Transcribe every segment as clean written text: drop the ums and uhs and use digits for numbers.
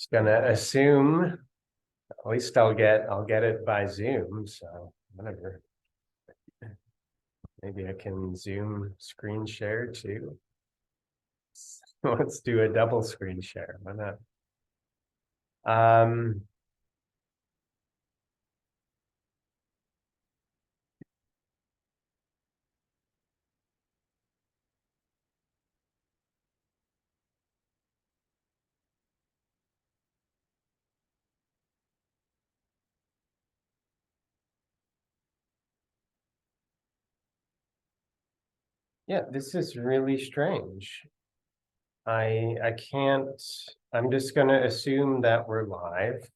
Just gonna assume, at least I'll get it by Zoom, so whatever. Maybe I can Zoom screen share too. Let's do a double screen share. Why not? Yeah, this is really strange. I can't, I'm just gonna assume that we're live.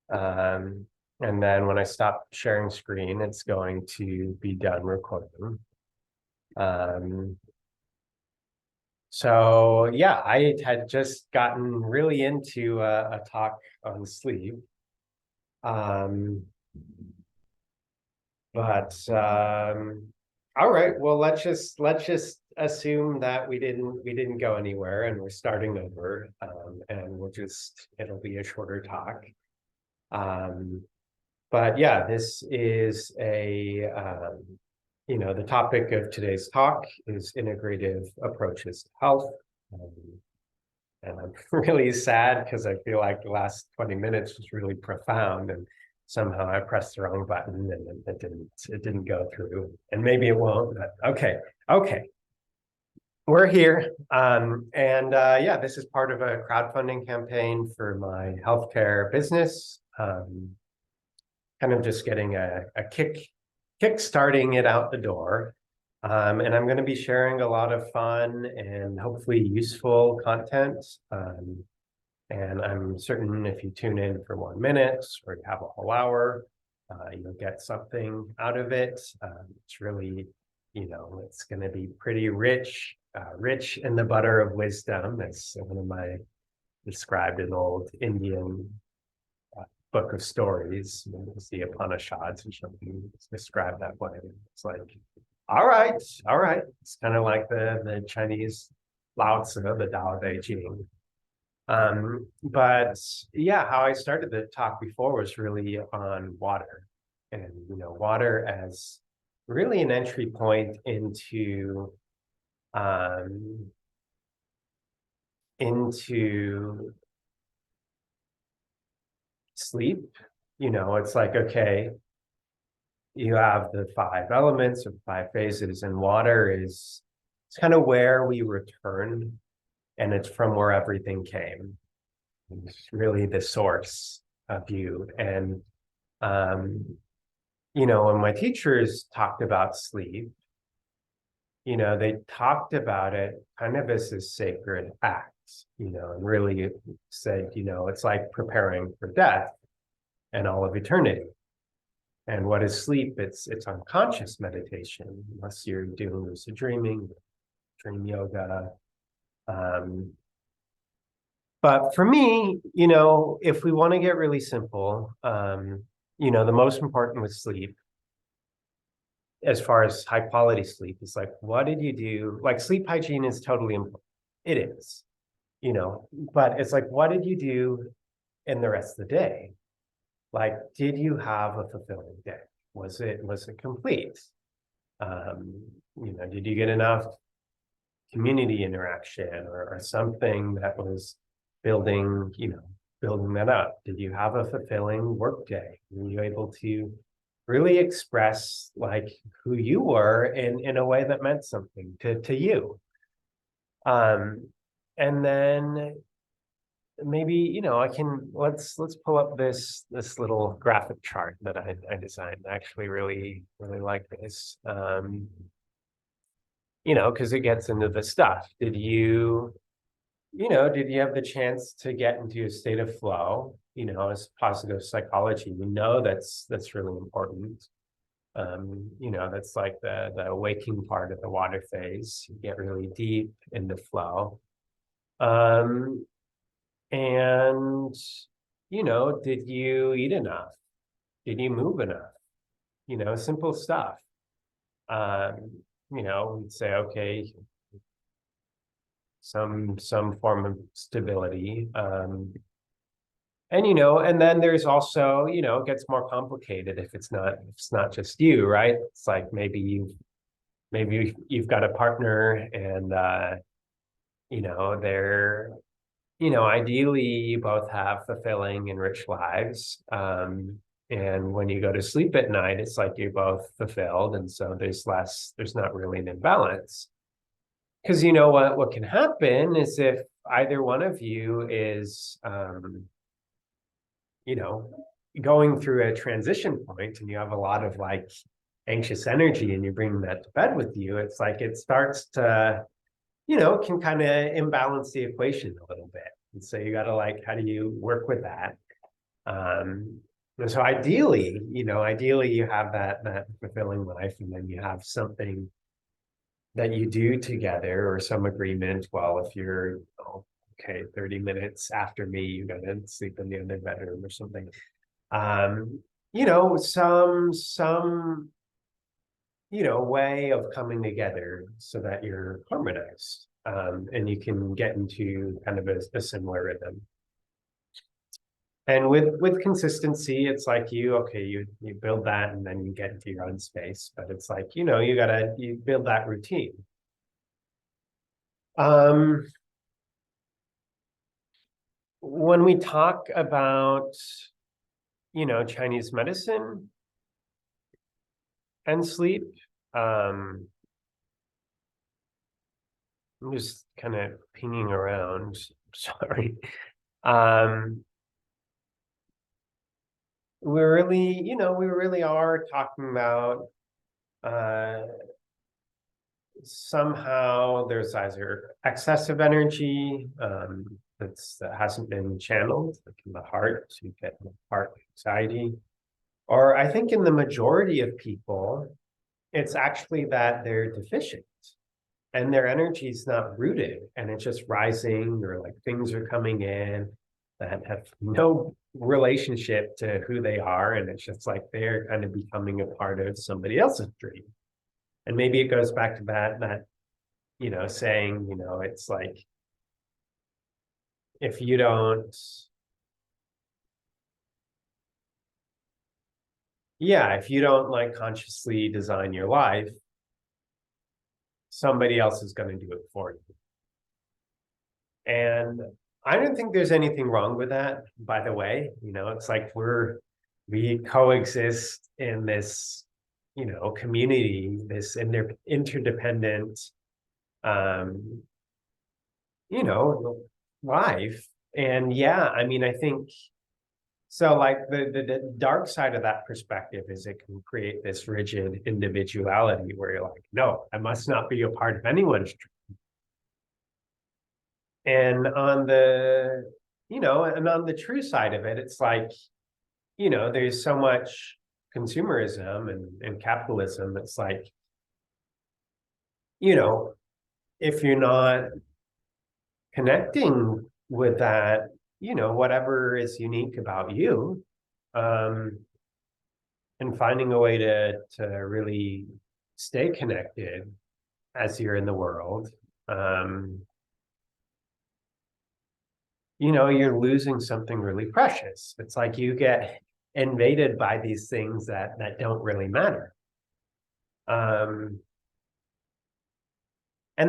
And then when I stop sharing screen, it's going to be done recording. So yeah, I had just gotten really into a talk on sleep. All right, well, let's just assume that we didn't go anywhere and we're starting over, and it'll be a shorter talk. But yeah, this is the topic of today's talk is integrative approaches to health. And I'm really sad because I feel like the last 20 minutes was really profound, and somehow I pressed the wrong button and it didn't go through. And maybe it won't, but okay. We're here. Yeah, this is part of a crowdfunding campaign for my healthcare business. Kind of just getting a kick-starting it out the door. And I'm going to be sharing a lot of fun and hopefully useful content. And I'm certain if you tune in for 1 minute or you have a whole hour, you'll get something out of it. It's really, it's going to be pretty rich in the butter of wisdom, as one of my described an old Indian book of stories, the Upanishads or something. It's described that way. It's like, all right. It's kind of like the Chinese Lao Tzu, the Tao Te Ching. But yeah, how I started the talk before was really on water, and water as really an entry point into sleep. It's like, okay, you have the 5 elements or 5 phases, and water it's kind of where we return, and it's from where everything came. It's really the source of you. And when my teachers talked about sleep, they talked about it kind of as a sacred act, and really said, it's like preparing for death and all of eternity. And what is sleep? It's unconscious meditation, unless you're doing lucid dreaming, dream yoga. But for me, if we want to get really simple, the most important with sleep, as far as high quality sleep, is like, what did you do? Like, sleep hygiene is totally important. It is, but it's like, what did you do in the rest of the day? Like, did you have a fulfilling day? Was it complete? Did you get enough community interaction or something that was building that up? Did you have a fulfilling work day? Were you able to really express like who you were in a way that meant something to you? And then maybe let's pull up this little graphic chart that I designed. I actually really like this. Because it gets into the stuff. Did you have the chance to get into a state of flow? As positive psychology, we know that's really important. That's like the waking part of the water phase. You get really deep into flow. And did you eat enough? Did you move enough? Simple stuff. We'd say, okay, some form of stability. And and then there's also, it gets more complicated if it's not just you, right? It's like maybe you've got a partner, and they're, ideally you both have fulfilling and rich lives. And when you go to sleep at night, it's like you're both fulfilled, and so there's not really an imbalance. Because what can happen is if either one of you is you know, going through a transition point, and you have a lot of like anxious energy, and you bring that to bed with you, it's like it starts to, can kind of imbalance the equation a little bit. And so you got to, like, how do you work with that? And so ideally you have that fulfilling life, and then you have something that you do together, or some agreement. Well, if you're, okay, 30 minutes after me, you gotta sleep in the other bedroom or something. Some way of coming together so that you're harmonized, and you can get into kind of a similar rhythm. And with consistency, it's like you build that, and then you get into your own space. But it's like, you build that routine. When we talk about, Chinese medicine and sleep, I'm just kind of pinging around. Sorry. We really are talking about somehow there's either excessive energy that hasn't been channeled, like in the heart, so you get heart anxiety. Or I think in the majority of people, it's actually that they're deficient and their energy is not rooted, and it's just rising, or like things are coming in that have no relationship to who they are. And it's just like they're kind of becoming a part of somebody else's dream. And maybe it goes back to that saying, it's like, if you don't, like consciously design your life, somebody else is going to do it for you. And I don't think there's anything wrong with that, by the way. It's like we coexist in this, community, this interdependent, um, life. And yeah, I mean, I think so. Like the dark side of that perspective is it can create this rigid individuality where you're like, no, I must not be a part of anyone's dream. And on the true side of it, it's like, there's so much consumerism and capitalism. It's like, if you're not connecting with that, whatever is unique about you, um, and finding a way to really stay connected as you're in the world, you're losing something really precious. It's like you get invaded by these things that don't really matter. And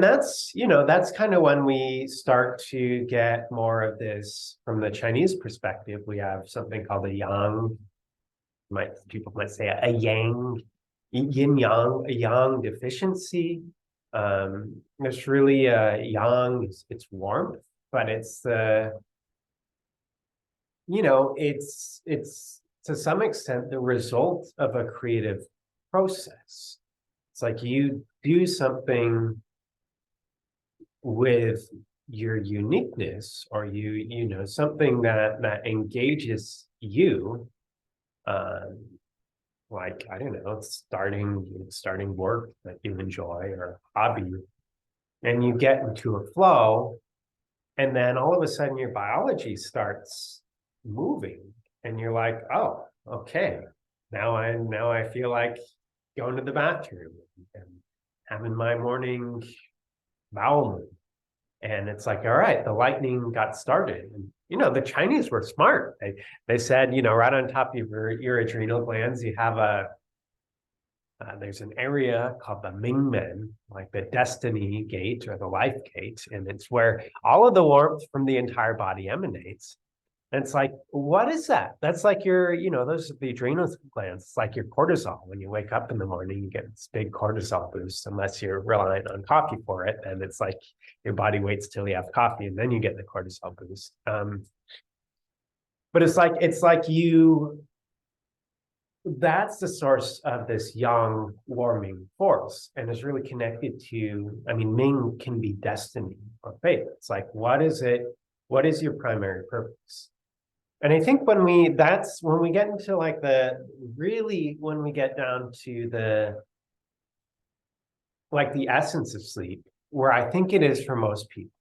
that's kind of when we start to get more of this from the Chinese perspective. We have something called a yang, people might say a yang, yin yang, a yang deficiency. It's really yang, it's warmth, but it's it's to some extent the result of a creative process. It's like you do something with your uniqueness, or something that engages you, like, I don't know, starting work that you enjoy, or a hobby, and you get into a flow, and then all of a sudden your biology starts moving, and you're like, oh, okay, now I feel like going to the bathroom and having my morning bowel movement. And it's like, all right, the lightning got started. And, the Chinese were smart. They said, right on top of your adrenal glands, you have there's an area called the Mingmen, like the destiny gate or the life gate. And it's where all of the warmth from the entire body emanates. And it's like, what is that? That's like those are the adrenal glands. It's like your cortisol. When you wake up in the morning, you get this big cortisol boost, unless you're relying on coffee for it. And it's like your body waits till you have coffee and then you get the cortisol boost. But it's like that's the source of this yang warming force, and is really connected to, Ming can be destiny or fate. It's like, what is it? What is your primary purpose? And I think when we get into like when we get down to the essence of sleep, where I think it is for most people,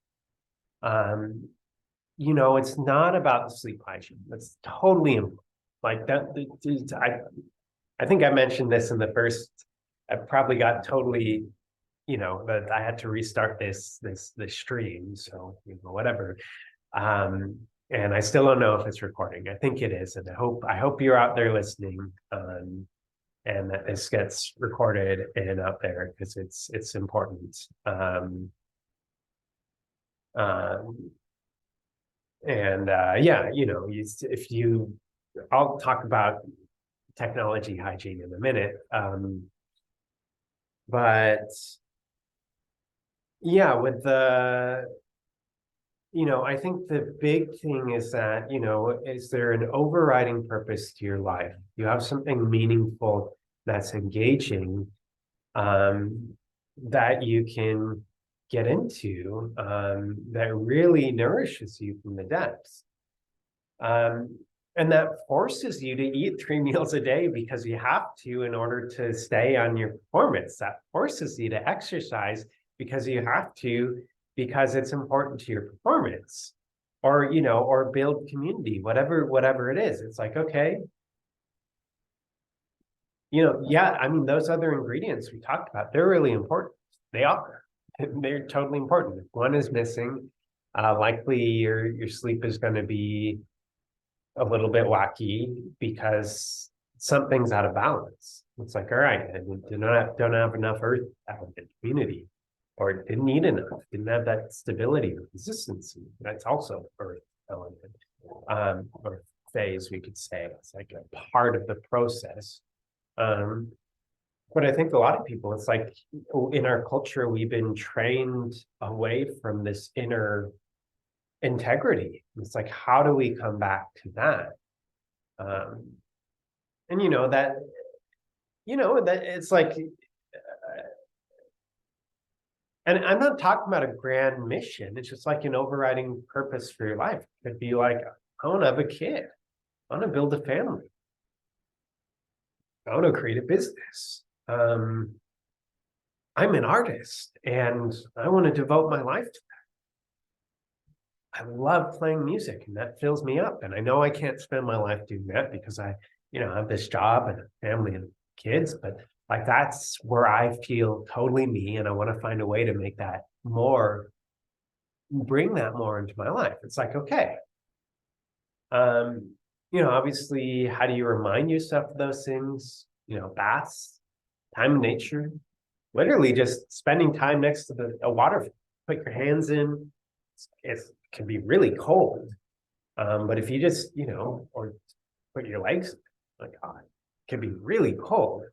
it's not about the sleep hygiene. That's totally important. Like that, I think I mentioned this in the first. I probably got totally, that I had to restart this stream. So whatever. And I still don't know if it's recording. I think it is, and I hope you're out there listening, and that this gets recorded and out there, because it's important. I'll talk about technology hygiene in a minute. But yeah, with I think the big thing is that, is there an overriding purpose to your life? You have something meaningful that's engaging, that you can get into, that really nourishes you from the depths. And that forces you to eat 3 meals a day because you have to, in order to stay on your performance. That forces you to exercise because you have to, because it's important to your performance, or build community, whatever it is. It's like, okay, those other ingredients we talked about, they're really important. They are. They're totally important. If one is missing, likely your sleep is going to be a little bit wacky because something's out of balance. It's like, all right, I don't have enough earth element community, or didn't need enough, didn't have that stability or consistency. That's also earth element, or phase, we could say. It's like a part of the process. But I think a lot of people, it's like in our culture, we've been trained away from this inner integrity. It's like, how do we come back to that? And that it's like, and I'm not talking about a grand mission. It's just like an overriding purpose for your life. It could be like, I want to have a kid. I want to build a family. I want to create a business. I'm an artist and I want to devote my life to that. I love playing music and that fills me up. And I know I can't spend my life doing that because I have this job and a family and kids, but like that's where I feel totally me, and I want to find a way to make that bring that more into my life. It's like, okay, obviously, how do you remind yourself of those things? Baths, time in nature, literally just spending time next to a waterfall. Put your hands in. It can be really cold, but if you just or put your legs, like, oh, it can be really cold.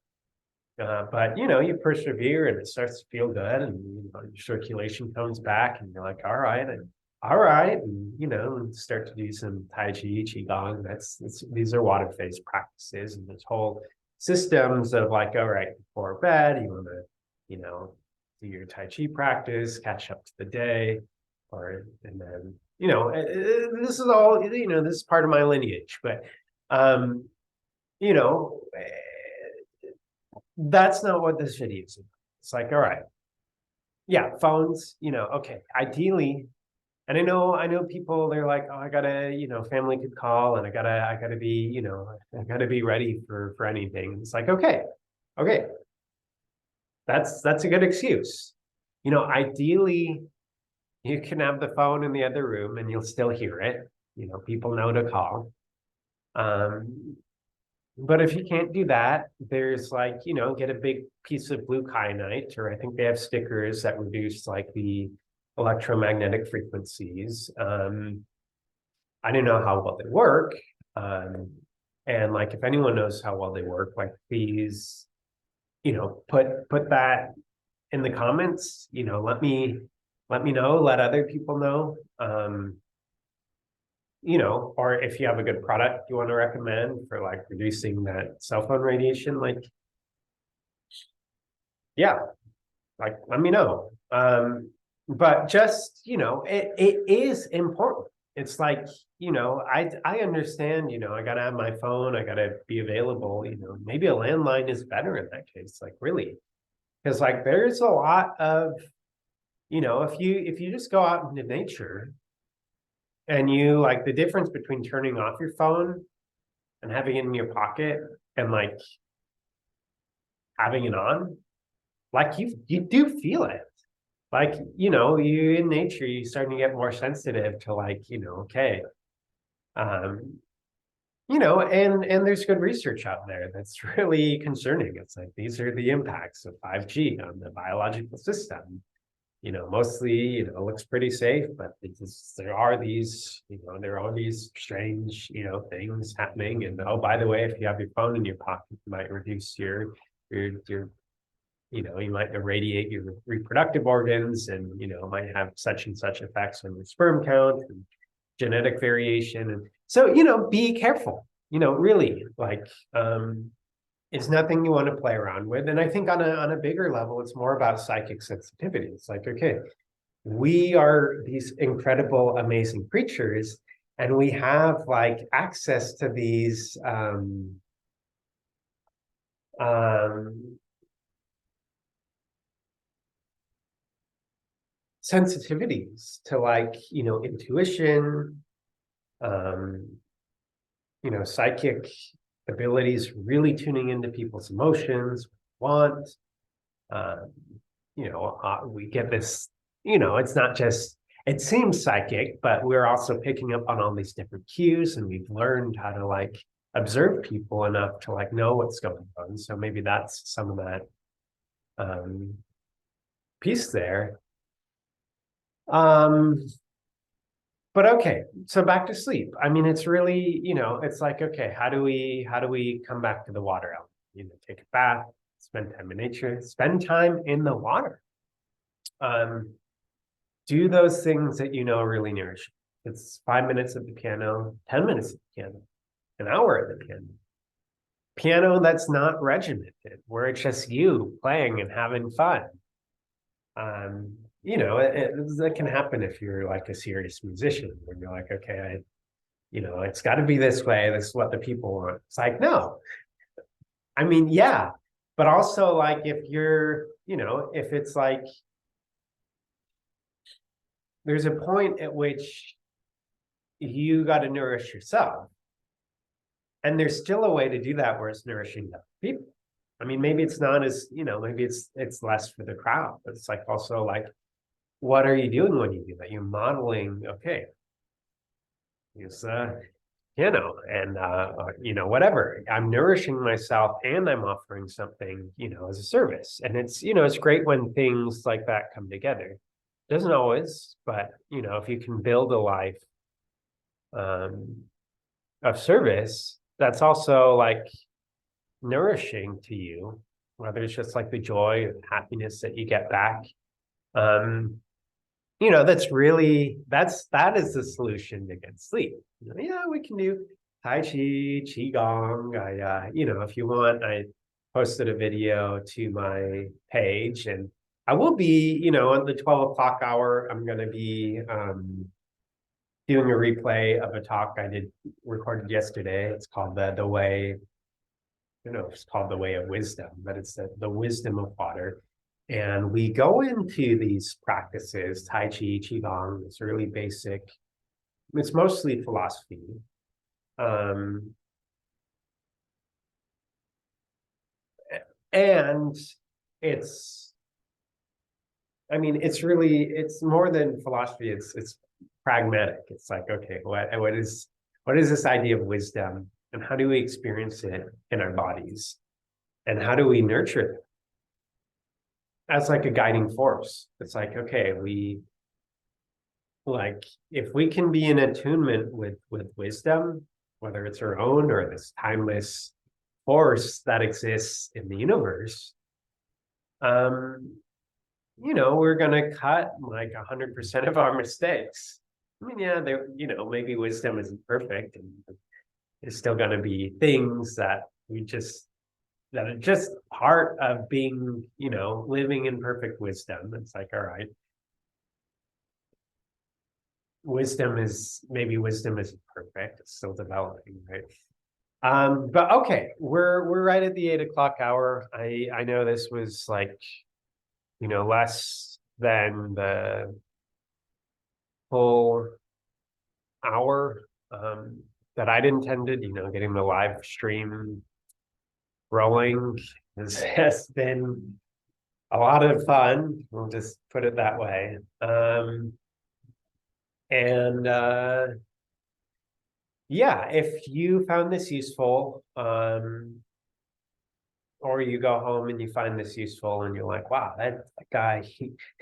But you persevere and it starts to feel good, and your circulation comes back, and you're like, all right, and start to do some tai chi, qigong. These are water phase practices, and this whole systems of like, all right, before bed, you want to do your tai chi practice, catch up to the day, and then this is all this is part of my lineage, but that's not what this video is about. It's like, all right, yeah, phones, okay, ideally, and I know people, they're like, oh, I gotta, family could call, and I gotta be, I gotta be ready for anything. It's like, okay, that's a good excuse. Ideally, You can have the phone in the other room and you'll still hear it. You know, people know to call. But if you can't do that, there's like, you know, get a big piece of blue kyanite, or I think they have stickers that reduce like the electromagnetic frequencies. I don't know how well they work. And like, if anyone knows how well they work, like, please, you know, put that in the comments. You know, let me know, let other people know. You know, or if you have a good product you want to recommend for like reducing that cell phone radiation, like, yeah, like, let me know. But just, you know, it is important. It's like, you know, I understand, you know, I gotta have my phone, I gotta be available, you know, maybe a landline is better in that case, like, really. Because like there's a lot of, you know, if you just go out into nature and you like the difference between turning off your phone and having it in your pocket and like having it on, like you do feel it. Like, you know, you in nature, you starting to get more sensitive to like, you know, okay. Um, you know, and there's good research out there that's really concerning. It's like these are the impacts of 5G on the biological system. You know, mostly, you know, looks pretty safe, but it's just, there are these, you know, there are these strange, you know, things happening. And oh, by the way, if you have your phone in your pocket, you might reduce your you know, you might irradiate your reproductive organs, and you know, might have such and such effects on your sperm count and genetic variation. And so, you know, be careful, you know, really, like, it's nothing you want to play around with. And I think on a bigger level, it's more about psychic sensitivity. It's like, okay, we are these incredible, amazing creatures, and we have like access to these um, sensitivities to like, you know, intuition, um, you know, psychic abilities, really tuning into people's emotions, want. Um, you know, we get this, you know, it's not just, it seems psychic, but we're also picking up on all these different cues, and we've learned how to like observe people enough to like know what's going on. So maybe that's some of that piece there. Um, but okay, so back to sleep. I mean, it's really, you know, it's like, okay, how do we come back to the water element? You know, take a bath, spend time in nature, spend time in the water. Do those things that you know really nourish. It's 5 minutes at the piano, 10 minutes at the piano, an hour at the piano. Piano that's not regimented, where it's just you playing and having fun. You know, that can happen if you're like a serious musician, where you're like, okay, you know, it's got to be this way. This is what the people want. It's like, no, I mean, yeah, but also like if you're, you know, if it's like there's a point at which you got to nourish yourself, and there's still a way to do that where it's nourishing other people. I mean, maybe it's not as, you know, maybe it's less for the crowd, but it's like also like, what are you doing when you do that? You're modeling, okay, use you know, and you know, whatever. I'm nourishing myself and I'm offering something, you know, as a service. And it's, you know, it's great when things like that come together. Doesn't always, but you know, if you can build a life um of service, that's also like nourishing to you, whether it's just like the joy and happiness that you get back. Um, you know, that's really that is the solution to get sleep. You know, yeah, we can do Tai Chi, Qigong. You know, if you want, I posted a video to my page, and I will be, you know, at the 12 o'clock hour, I'm gonna be doing a replay of a talk I did recorded yesterday. It's called the way, you know, it's called the way of wisdom, but it's the wisdom of water. And we go into these practices, Tai Chi, Qigong, it's really basic. It's mostly philosophy. Um, and it's I mean, it's more than philosophy. It's pragmatic. It's like, okay, what is this idea of wisdom, and how do we experience it in our bodies, and how do we nurture it as like a guiding force? It's like, okay, we like if we can be in attunement with wisdom, whether it's our own or this timeless force that exists in the universe, um, we're gonna cut like 100% of our mistakes. I mean, yeah, maybe wisdom isn't perfect, and there's still gonna be things that are just part of being, living in perfect wisdom. It's like, all right, wisdom isn't perfect. It's still developing, right? But okay, we're right at the 8 o'clock hour. I know this was like, less than the full hour that I'd intended. Getting the live stream rolling has been a lot of fun. We'll just put it that way. And yeah, if you found this useful, or you go home and you find this useful and you're like, wow, that guy,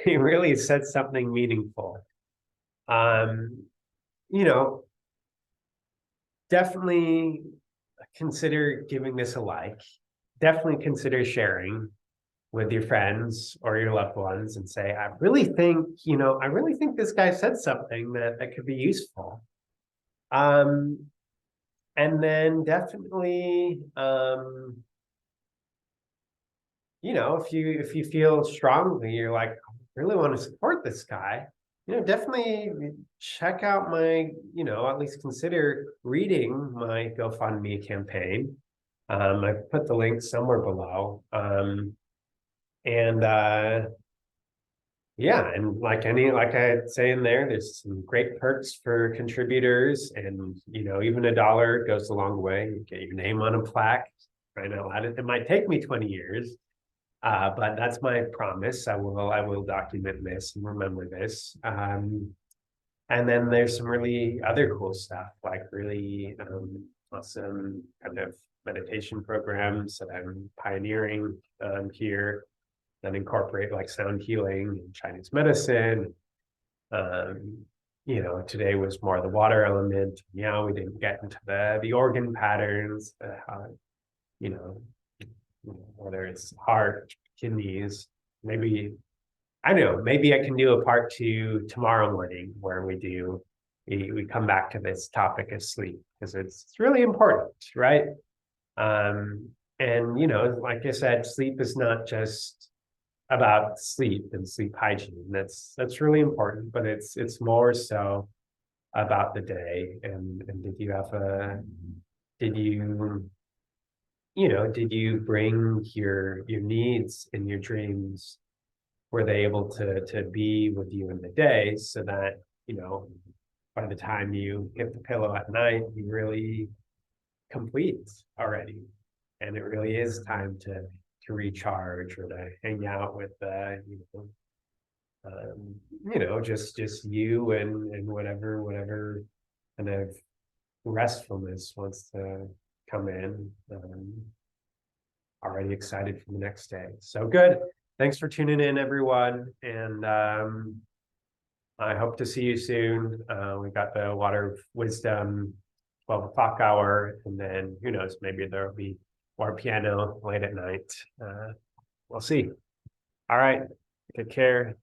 he really said something meaningful. You know, definitely consider giving this a like. Definitely consider sharing with your friends or your loved ones and say, I really think this guy said something that could be useful. And then definitely, if you feel strongly, you're like, I really want to support this guy, definitely check out my, at least consider reading my GoFundMe campaign. I put the link somewhere below. And yeah, and like I say in there, there's some great perks for contributors, and even $1 goes a long way. You get your name on a plaque. Right now, it might take me 20 years, but that's my promise. I will document this and remember this. And then there's some really other cool stuff, like really awesome kind of meditation programs that I'm pioneering here that incorporate like sound healing and Chinese medicine. Um, today was more the water element. Yeah, we didn't get into the organ patterns, you know, whether it's heart, kidneys. Maybe I don't know. Maybe I can do a part 2 tomorrow morning where we come back to this topic of sleep, because it's really important, right? And like I said, sleep is not just about sleep and sleep hygiene. That's really important, but it's more so about the day. And did you bring your needs and your dreams? Were they able to be with you in the day, so that by the time you hit the pillow at night, you really complete already, and it really is time to recharge or to hang out with just you and whatever kind of restfulness wants to come in. Already excited for the next day. So good. Thanks for tuning in, everyone, and I hope to see you soon. We got the Water of Wisdom 12 o'clock hour, and then who knows, maybe there'll be more piano late at night. We'll see. All right, take care.